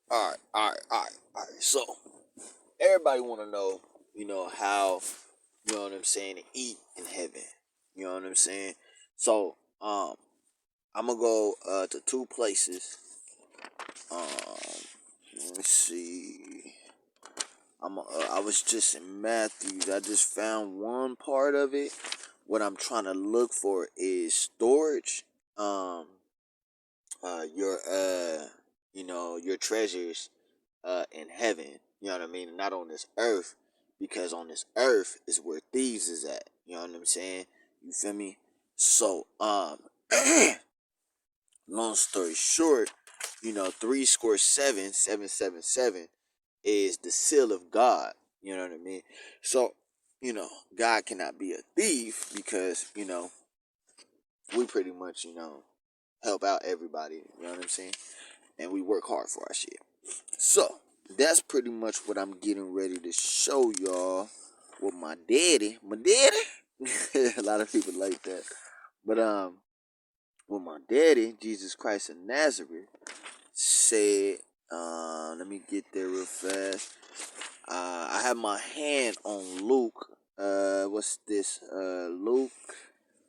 All right. So everybody want to know, how, you know what I'm saying, to eat in heaven. You know what I'm saying? So, I'm gonna go to two places. Let me see. I was just in Matthews. I just found one part of it. What I'm trying to look for is storage. Um, your your treasures in heaven. You know what I mean? Not on this earth, because on this earth is where thieves is at. You know what I'm saying? You feel me? So long story short, three score seven, 777 is the seal of God. You know what I mean? So, God cannot be a thief because, we pretty much, help out everybody. You know what I'm saying? And we work hard for our shit. So, that's pretty much what I'm getting ready to show y'all with my daddy. My daddy? A lot of people like that. But, with my daddy, Jesus Christ of Nazareth, said, let me get there real fast. I have my hand on Luke. What's this? Luke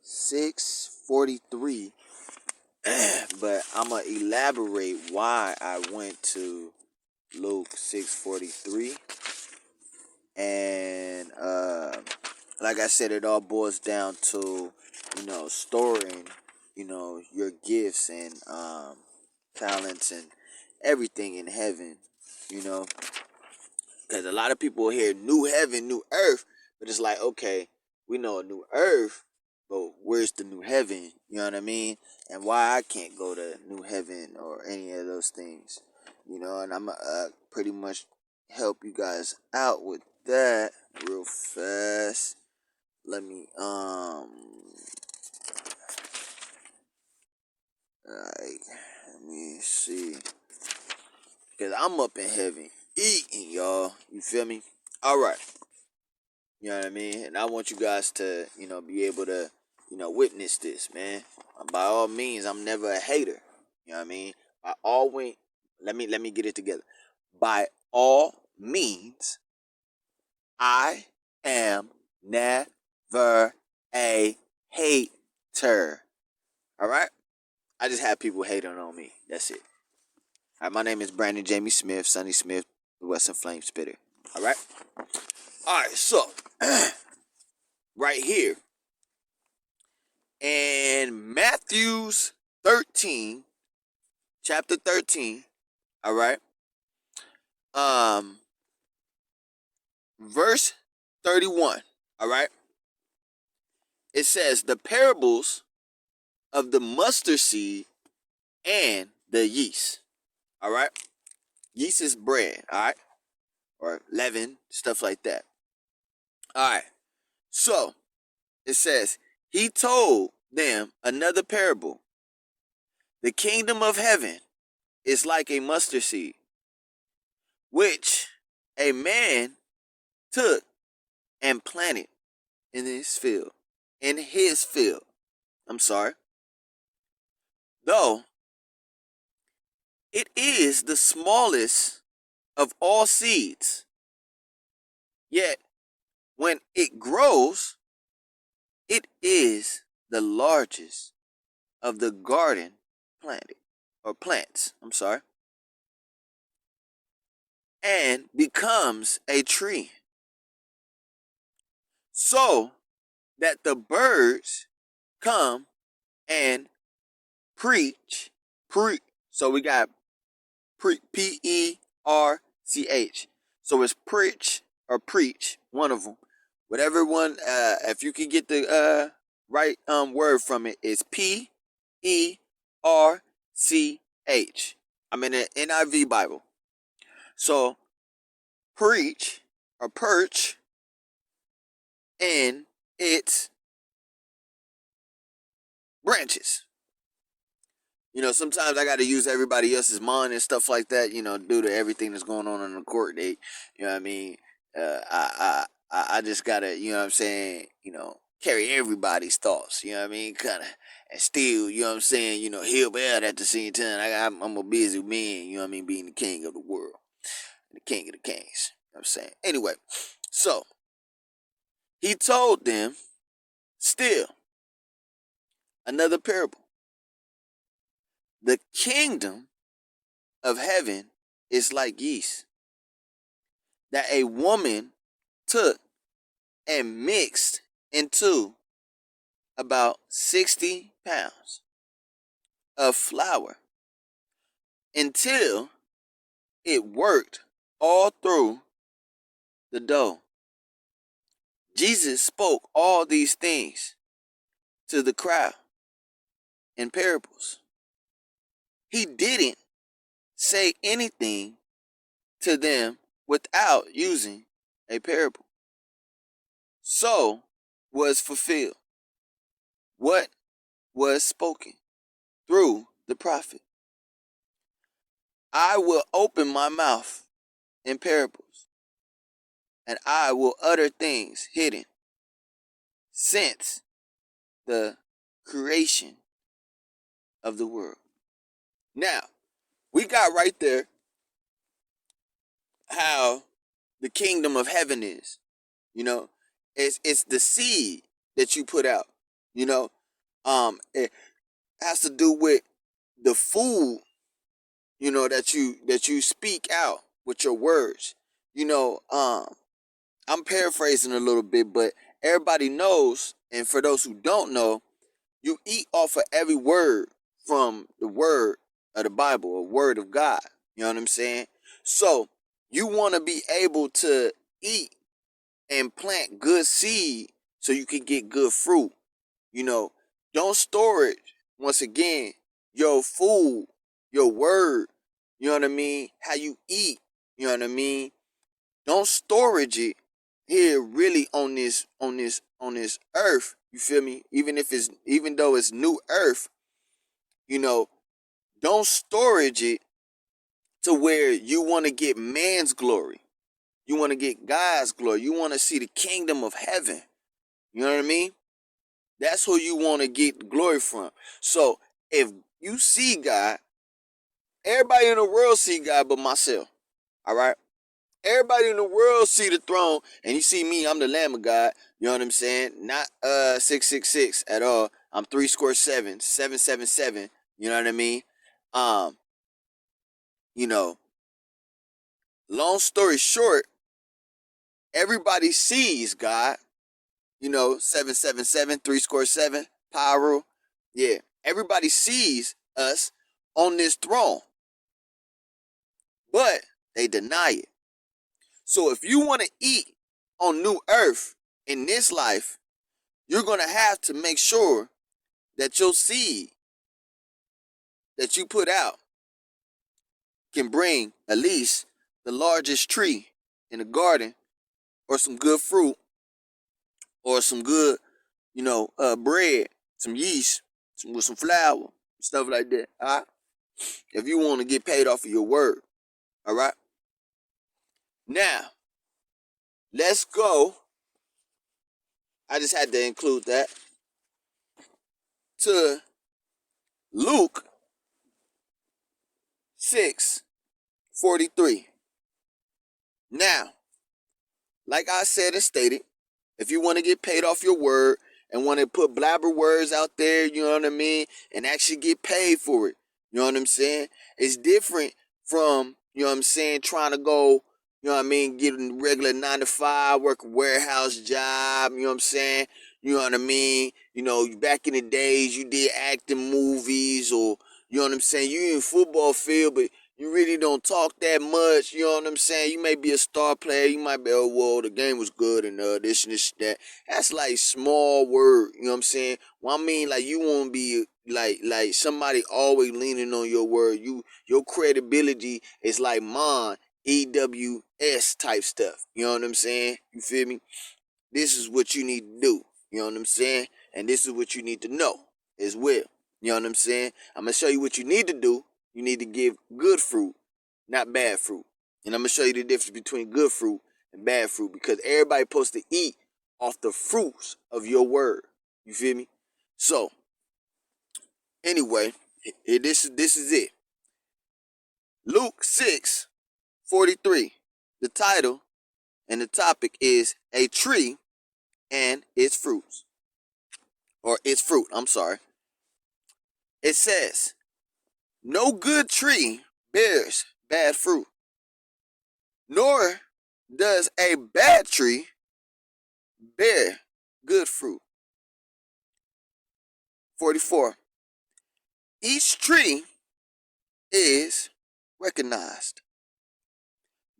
6:43. But I'm gonna elaborate why I went to Luke 6:43. And like I said, it all boils down to, storing, your gifts and talents and everything in heaven, you know. Because a lot of people hear new heaven, new earth, but it's like, okay, we know a new earth, but where's the new heaven? You know what I mean? And why I can't go to new heaven or any of those things, and I'm pretty much help you guys out with that real fast. Like, let me see. Because I'm up in heaven eating, y'all. You feel me? All right. You know what I mean? And I want you guys to, be able to, witness this, man. By all means, I'm never a hater. You know what I mean? By all means, let me get it together. By all means, I am never a hater. All right? I just have people hating on me. That's it. All right, my name is Brandon Jamie Smith, Sonny Smith, the Western Flame Spitter. All right? All right, so right here in Matthew's 13, chapter 13, all right, verse 31, all right, it says the parables of the mustard seed and the yeast, all right. Yeast is bread, all right, or leaven, stuff like that. All right, so it says, he told them another parable. The kingdom of heaven is like a mustard seed, which a man took and planted in his field. In his field. I'm sorry. Though it is the smallest of all seeds, yet when it grows, it is the largest of the garden planted or plants. I'm sorry. And becomes a tree. So that the birds come and preach. So we got Perch. So it's preach or preach, one of them. Whatever one, if you can get the right word from it, is Perch. I'm in the NIV Bible. So preach or perch in its branches. Sometimes I got to use everybody else's mind and stuff like that, due to everything that's going on the court date. You know what I mean? I just got to, you know what I'm saying, carry everybody's thoughts, you know what I mean? Kind of, and still, you know what I'm saying, heal bad at the same time. I'm a busy man, you know what I mean, being the king of the world, the king of the kings, you know what I'm saying? Anyway, so he told them still another parable. The kingdom of heaven is like yeast that a woman took and mixed into about 60 pounds of flour until it worked all through the dough. Jesus spoke all these things to the crowd in parables. He didn't say anything to them without using a parable. So was fulfilled what was spoken through the prophet. I will open my mouth in parables, and I will utter things hidden since the creation of the world. Now, we got right there how the kingdom of heaven is. You know, it's the seed that you put out. You know, it has to do with the food, that you speak out with your words. I'm paraphrasing a little bit, but everybody knows, and for those who don't know, you eat off of every word from the word of the Bible, a word of God. You know what I'm saying? So you want to be able to eat and plant good seed so you can get good fruit. Don't store it. Once again, your food, your word, you know what I mean? How you eat, you know what I mean? Don't storage it here really on this earth. You feel me? Even though it's new earth, you know, don't storage it to where you want to get man's glory. You want to get God's glory. You want to see the kingdom of heaven. You know what I mean? That's who you want to get glory from. So if you see God, everybody in the world see God but myself. All right? Everybody in the world see the throne, and you see me, I'm the Lamb of God. You know what I'm saying? Not 666 at all. I'm 777, 777. You know what I mean? Um, you know, long story short, everybody sees God. 777, 777, Pyro. Yeah. Everybody sees us on this throne, but they deny it. So if you want to eat on new earth in this life, you're going to have to make sure that your seed that you put out can bring at least the largest tree in the garden, or some good fruit, or some good, bread, some yeast, with some flour, stuff like that. All right? If you want to get paid off of your word. All right? Now, let's go. I just had to include that. To Luke 6:43. Now, like I said and stated, if you want to get paid off your word and want to put blabber words out there, you know what I mean, and actually get paid for it, you know what I'm saying? It's different from, you know what I'm saying, trying to go, you know what I mean, getting regular 9 to 5, work a warehouse job, you know what I'm saying? You know what I mean? Back in the days, you did acting movies, or, you know what I'm saying, you in football field, but you really don't talk that much, you know what I'm saying? You may be a star player, you might be, oh, well, the game was good, and this and this and that. That's like small word, you know what I'm saying? Well, I mean, like, you won't be like somebody always leaning on your word. Your credibility is like mine, EWS type stuff. You know what I'm saying? You feel me? This is what you need to do. You know what I'm saying? And this is what you need to know as well. You know what I'm saying? I'm going to show you what you need to do. You need to give good fruit, not bad fruit. And I'm going to show you the difference between good fruit and bad fruit, because everybody supposed to eat off the fruits of your word. You feel me? So anyway, this is it. Luke 6:43. The title and the topic is a tree and its fruits. Or its fruit, I'm sorry. It says, no good tree bears bad fruit, nor does a bad tree bear good fruit. 44. Each tree is recognized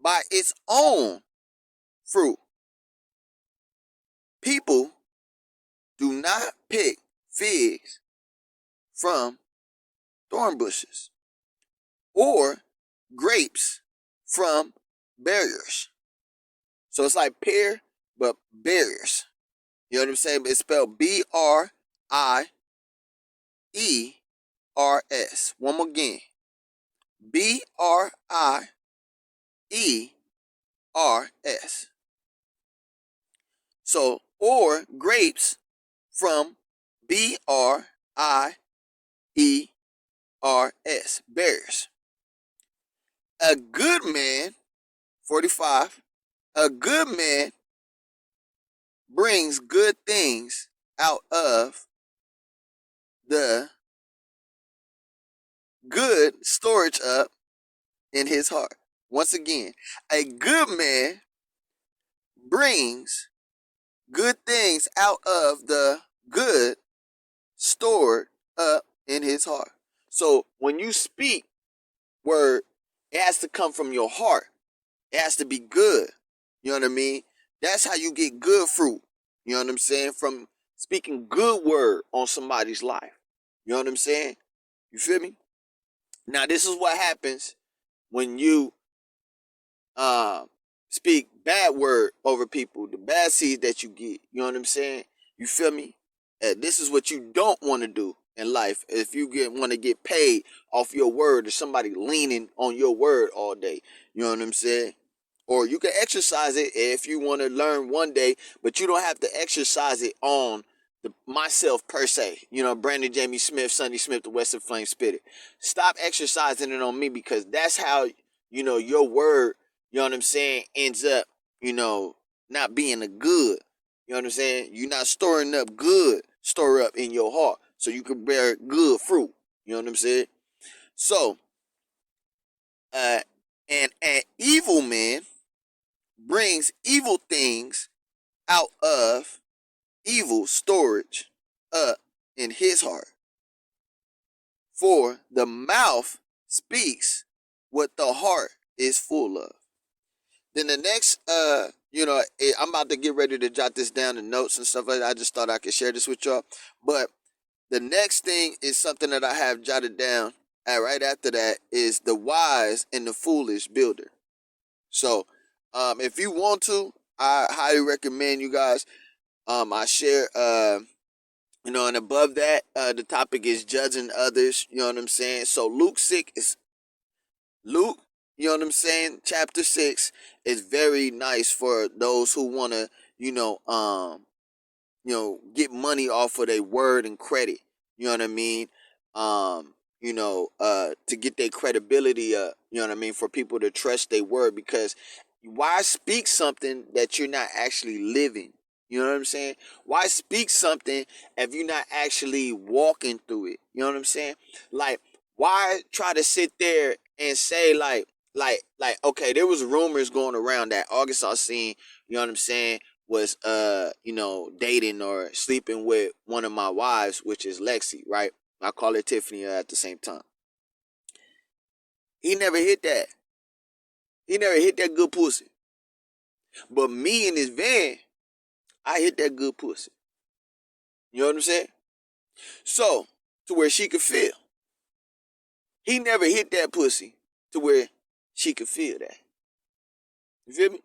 by its own fruit. People do not pick figs from thorn bushes or grapes from berries. So it's like pear, but berries. You know what I'm saying? It's spelled Brieers. One more again. Brieers. So, or grapes from Brieers. Berries. A good man, 45, a good man brings good things out of the good storage up in his heart. Once again, a good man brings good things out of the good stored up in his heart. So when you speak word, it has to come from your heart. It has to be good. You know what I mean? That's how you get good fruit. You know what I'm saying? From speaking good word on somebody's life. You know what I'm saying? You feel me? Now this is what happens when you speak bad word over people, the bad seeds that you get. You know what I'm saying? You feel me? This is what you don't want to do in life. If you want to get paid off your word, or somebody leaning on your word all day. You know what I'm saying? Or you can exercise it if you want to learn one day, but you don't have to exercise it on myself per se. You know, Brandon Jamie Smith, Sonny Smith, the Western Flame Spitter. Stop exercising it on me, because that's how, your word, you know what I'm saying, ends up, not being a good. You know what I'm saying? You're not storing up good, store up in your heart so you can bear good fruit. You know what I'm saying? So, and an evil man brings evil things out of evil storage up in his heart. For the mouth speaks what the heart is full of. Then the next, I'm about to get ready to jot this down in notes and stuff like that. I just thought I could share this with y'all. But the next thing is something that I have jotted down. And right after that is the wise and the foolish builder. So, if you want to, I highly recommend you guys. I share, and above that, the topic is judging others. You know what I'm saying? So Luke, you know what I'm saying? Chapter 6 is very nice for those who want to, get money off of their word and credit. You know what I mean? To get their credibility up, you know what I mean? For people to trust their word, because why speak something that you're not actually living? You know what I'm saying? Why speak something if you're not actually walking through it? You know what I'm saying? Like, why try to sit there and say okay, there was rumors going around that August Alsina, you know what I'm saying, was dating or sleeping with one of my wives, which is Lexi, right? I call her Tiffany at the same time. He never hit that. He never hit that good pussy. But me in his van, I hit that good pussy. You know what I'm saying? So, to where she could feel. He never hit that pussy to where she could feel that. You feel me?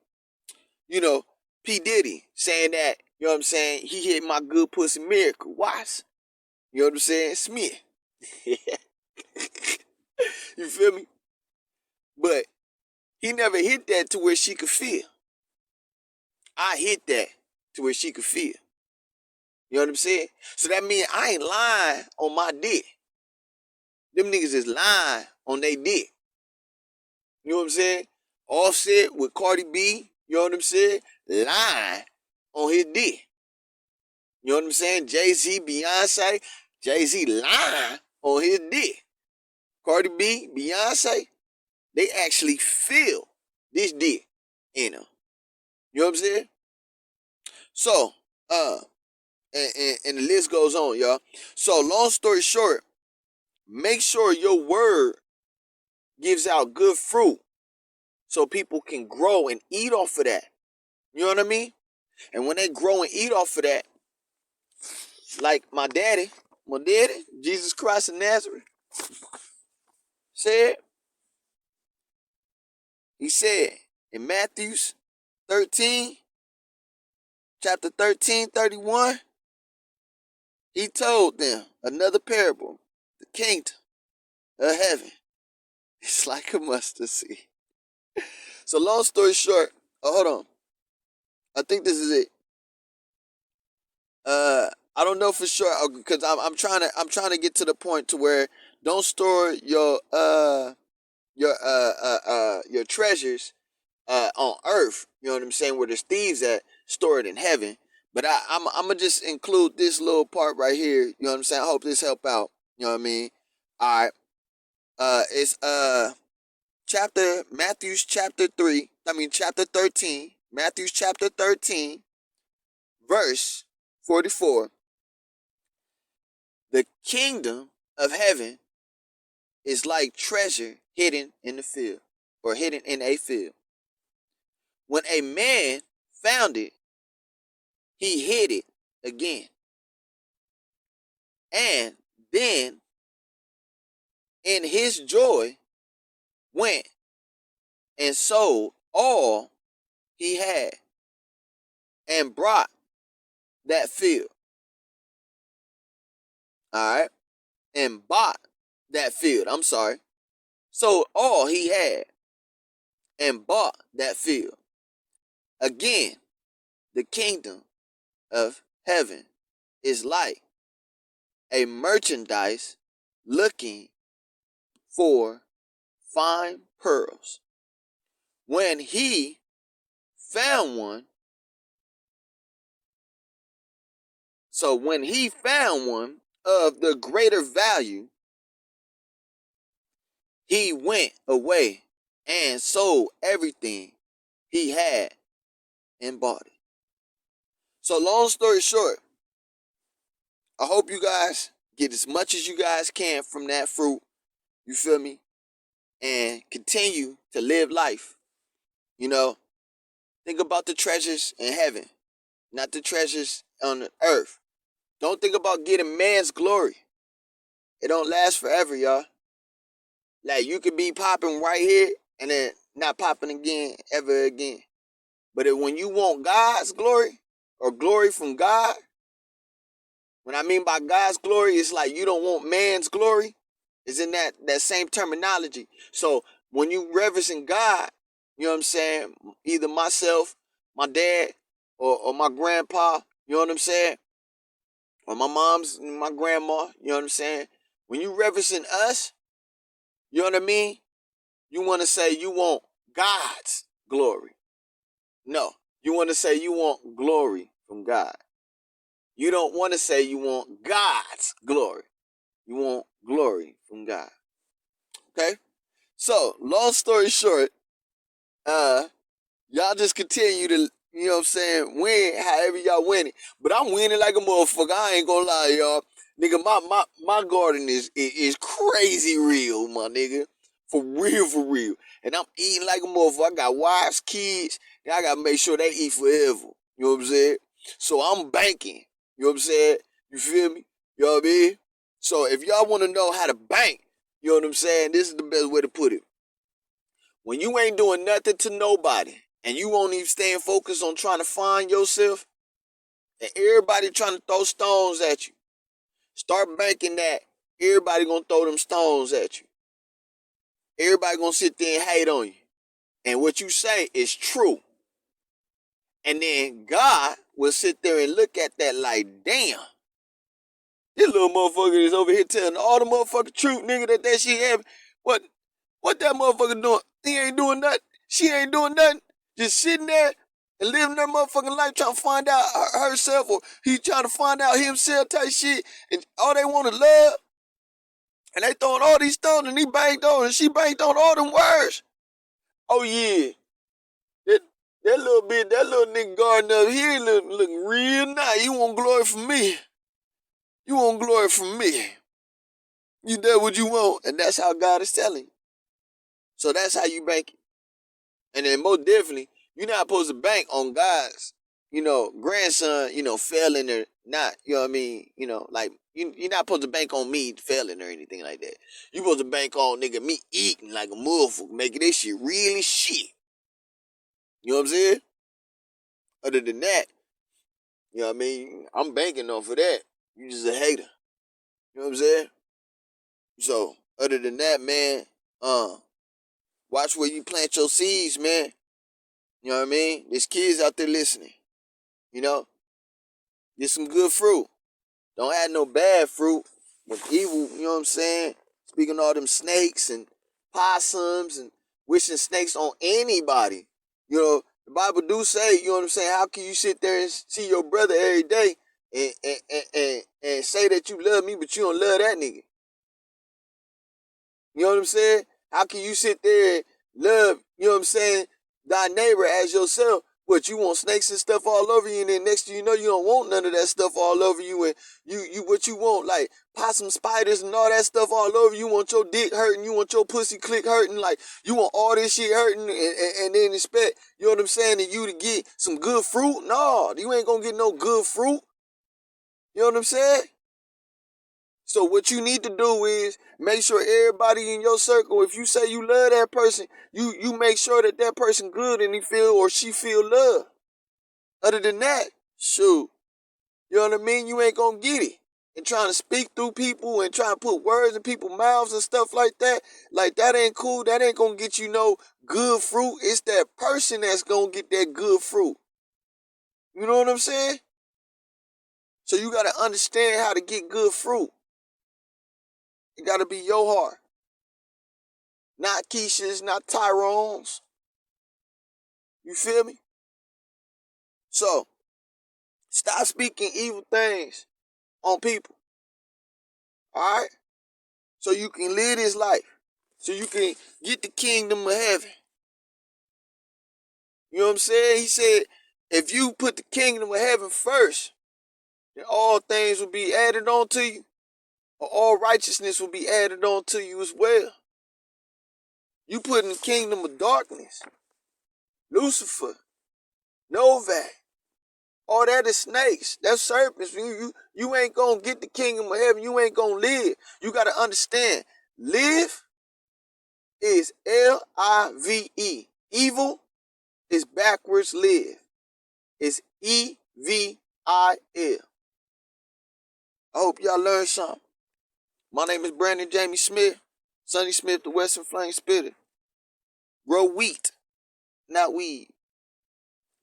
P. Diddy saying that, you know what I'm saying, he hit my good pussy miracle. Watch. You know what I'm saying? Smith. You feel me? But he never hit that to where she could feel. I hit that. to where she could feel. You know what I'm saying? So that means I ain't lying on my dick. Them niggas is lying on their dick. You know what I'm saying? Offset with Cardi B, you know what I'm saying? Lying on his dick. You know what I'm saying? Jay-Z, Beyonce, Jay-Z lying on his dick. Cardi B, Beyonce, they actually feel this dick in them. You know what I'm saying? So, and the list goes on, y'all. So, long story short, make sure your word gives out good fruit so people can grow and eat off of that. You know what I mean? And when they grow and eat off of that, like my daddy, Jesus Christ of Nazareth, said, he said in Matthew's 13, chapter 13, 31, he told them another parable, the kingdom of heaven. It's like a mustard seed. So long story short, hold on. I think this is it. I don't know for sure because I'm trying to get to the point to where don't store your treasures on earth. You know what I'm saying? Where there's thieves at, store it in heaven. But I'm gonna just include this little part right here. You know what I'm saying? I hope this help out. You know what I mean? All right. It's Matthew's chapter 13. Matthew's chapter 13, verse 44. The kingdom of heaven is like treasure hidden in the field, or hidden in a field. When a man found it, he hid it again. And then, in his joy, went and sold all he had and brought that field. All right? And bought that field. I'm sorry. Sold all he had and bought that field. Again, the kingdom of heaven is like a merchandise looking for fine pearls. When he found one, of the greater value, he went away and sold everything he had and bought it. So long story short, I hope you guys get as much as you guys can from that fruit. You feel me? And continue to live life. You know, think about the treasures in heaven, not the treasures on the earth. Don't think about getting man's glory. It don't last forever, y'all. Like, you could be popping right here and then not popping again, ever again. But when you want God's glory or glory from God, what I mean by God's glory is like you don't want man's glory. It's in that same terminology. So when you reverencing God, you know what I'm saying? Either myself, my dad, or my grandpa, you know what I'm saying? Or my mom's, my grandma, you know what I'm saying? When you reverencing us, you know what I mean? You want to say you want God's glory. No, you want to say you want glory from God. You don't want to say you want God's glory. You want glory from God. Okay? So, long story short, y'all just continue to, you know what I'm saying, win however y'all win it. But I'm winning like a motherfucker. I ain't gonna lie, y'all. Nigga, my garden is crazy real, my nigga. For real, for real. And I'm eating like a motherfucker. I got wives, kids, and I gotta make sure they eat forever. You know what I'm saying? So I'm banking. You know what I'm saying? You feel me? You know what I mean? So if y'all want to know how to bank, you know what I'm saying? This is the best way to put it. When you ain't doing nothing to nobody and you won't even staying focused on trying to find yourself and everybody trying to throw stones at you, start banking that everybody gonna throw them stones at you. Everybody gonna sit there and hate on you. And what you say is true. And then God will sit there and look at that like, damn, this little motherfucker is over here telling all the motherfucking truth, nigga, that shit happened. What that motherfucker doing? He ain't doing nothing. She ain't doing nothing. Just sitting there and living their motherfucking life trying to find out herself, or he trying to find out himself type shit. And all they want is love. And they throwing all these stones, and he banged on, and she banged on all them words. Oh yeah. That little nigga garden up here looking real nice. You want glory from me. You want glory from me. You did what you want. And that's how God is telling you. So that's how you bank it. And then most definitely, you're not supposed to bank on God's, grandson, failing or not. You know what I mean? Like, you're not supposed to bank on me failing or anything like that. You're supposed to bank on, nigga, me eating like a motherfucker, making this shit really shit. You know what I'm saying? Other than that, you know what I mean? I'm banking off of that. You just a hater. You know what I'm saying? So, other than that, man, watch where you plant your seeds, man. You know what I mean? There's kids out there listening. Get some good fruit. Don't have no bad fruit. But evil, you know what I'm saying? Speaking of all them snakes and possums and wishing snakes on anybody. The Bible do say, you know what I'm saying? How can you sit there and see your brother every day and say that you love me, but you don't love that nigga? You know what I'm saying? How can you sit there and love, you know what I'm saying, thy neighbor as yourself, but you want snakes and stuff all over you, and then next thing you know, you don't want none of that stuff all over you, and you what you want, like possum spiders and all that stuff all over you. Want your dick hurting, you want your pussy click hurting, like you want all this shit hurting, and then expect, you know what I'm saying, and you to get some good fruit? No, you ain't gonna get no good fruit. You know what I'm saying? So what you need to do is make sure everybody in your circle, if you say you love that person, you make sure that person good and he feel or she feel love. Other than that, shoot, you know what I mean? You ain't gonna get it. And trying to speak through people and trying to put words in people's mouths and stuff like that ain't cool. That ain't gonna get you no good fruit. It's that person that's gonna get that good fruit. You know what I'm saying? So you gotta understand how to get good fruit. It gotta be your heart. Not Keisha's, not Tyrone's. You feel me? So, stop speaking evil things on people. Alright? So you can live this life. So you can get the kingdom of heaven. You know what I'm saying? He said, if you put the kingdom of heaven first, then all things will be added on to you. Or all righteousness will be added on to you as well. You put in the kingdom of darkness, Lucifer, Novak, all that is snakes. That's serpents. You ain't gonna get the kingdom of heaven. You ain't gonna live. You gotta understand. Live is L-I-V-E. Evil is backwards live. It's E-V-I-L. I hope y'all learned something. My name is Brandon Jamie Smith. Sonny Smith, the Western Flame Spitter. Grow wheat, not weed.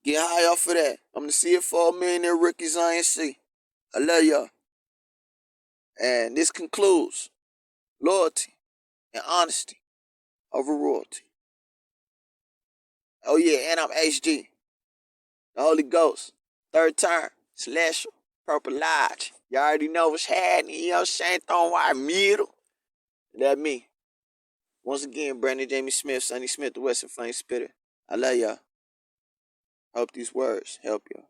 Get high off of that. I'm the CFO Millionaire Rookies Inc. I love y'all. And this concludes loyalty and honesty over royalty. Oh yeah, and I'm HG, the Holy Ghost, third term, Celestial, Purple Lodge. You already know what's happening, you know what I'm saying? Throwing wide middle. That me. Once again, Brandon Jamie Smith, Sonny Smith, the Western Flame Spitter. I love y'all. Hope these words help y'all.